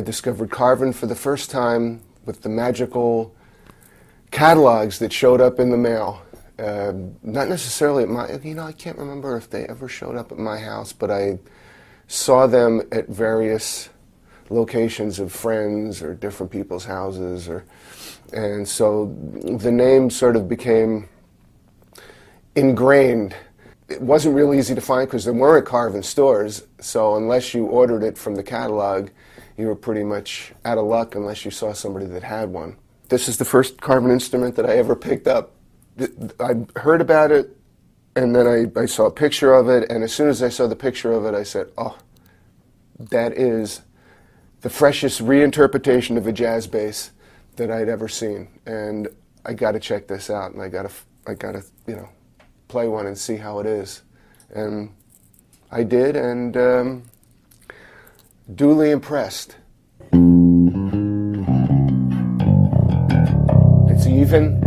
I discovered Carvin for the first time with the magical catalogs that showed up in the mail. Not necessarily at my, I can't remember if they ever showed up at my house, but I saw them at various locations of friends or different people's houses, and so the name sort of became ingrained. It wasn't real easy to find because there weren't Carvin stores, so unless you ordered it from the catalog, you were pretty much out of luck unless you saw somebody that had one. This is the first Carvin instrument that I ever picked up. I heard about it, and then I saw a picture of it, and as soon as I saw the picture of it, I said, oh, that is the freshest reinterpretation of a jazz bass that I'd ever seen, and I got to check this out, and I got to play one and see how it is. And I did, and duly impressed. It's even.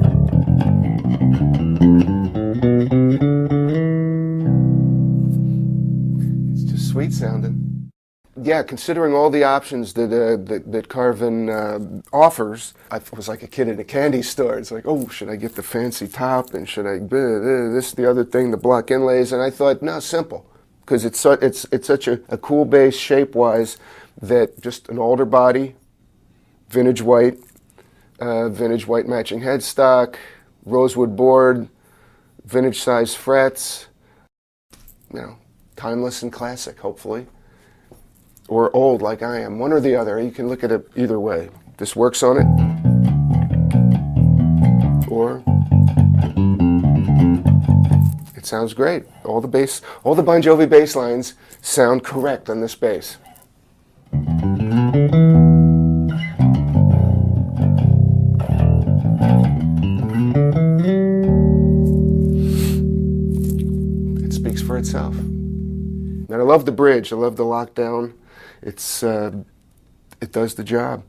It's just sweet sounding. Yeah, considering all the options that Carvin offers, I was like a kid at a candy store. It's like, oh, should I get the fancy top, and should I this, the other thing, the block inlays? And I thought, no, simple, because it's such a cool bass shape-wise that just an alder body, vintage white matching headstock, rosewood board, vintage size frets, timeless and classic, hopefully. Or old like I am, one or the other. You can look at it either way. This works on it, or it sounds great. All the BonJovi bass lines sound correct on this bass. It speaks for itself. And I love the bridge. I love the lockdown. It does the job.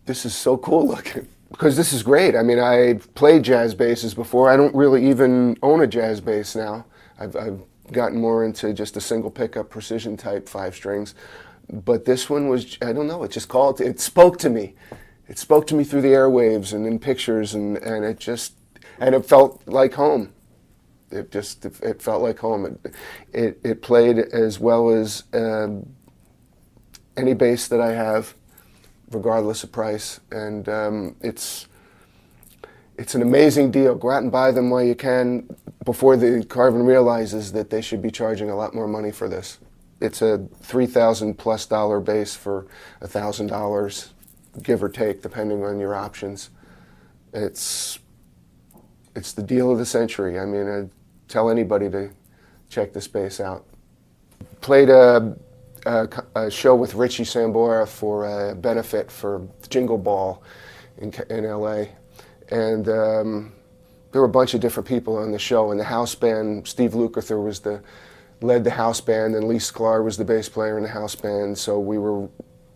This is so cool looking, because this is great. I mean, I've played jazz basses before. I don't really even own a jazz bass now. I've gotten more into just a single pickup precision type 5 strings. But this one was, I don't know, it spoke to me. It spoke to me through the airwaves and in pictures, and it felt like home. It felt like home. It played as well as any bass that I have, regardless of price, and it's an amazing deal. Go out and buy them while you can, before the Carvin realizes that they should be charging a lot more money for this. It's a $3,000+ bass for $1,000, give or take, depending on your options. It's the deal of the century. I mean, I'd tell anybody to check this bass out. Played a show with Richie Sambora for a benefit for Jingle Ball in LA, and there were a bunch of different people on the show. And the house band, Steve Lukather led the house band, and Lee Sklar was the bass player in the house band. So we were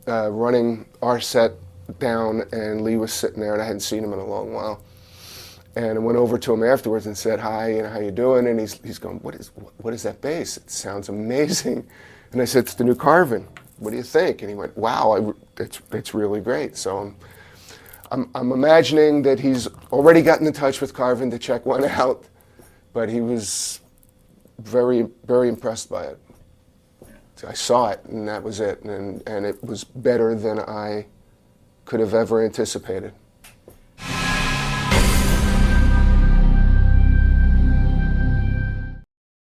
running our set down, and Lee was sitting there, and I hadn't seen him in a long while. And I went over to him afterwards and said, "Hi, how you doing?" And he's going, "What is that bass? It sounds amazing." And I said, "It's the new Carvin. What do you think?" And he went, "Wow, it's really great." So I'm imagining that he's already gotten in touch with Carvin to check one out, but he was very, very impressed by it. So I saw it, and that was it, and it was better than I could have ever anticipated.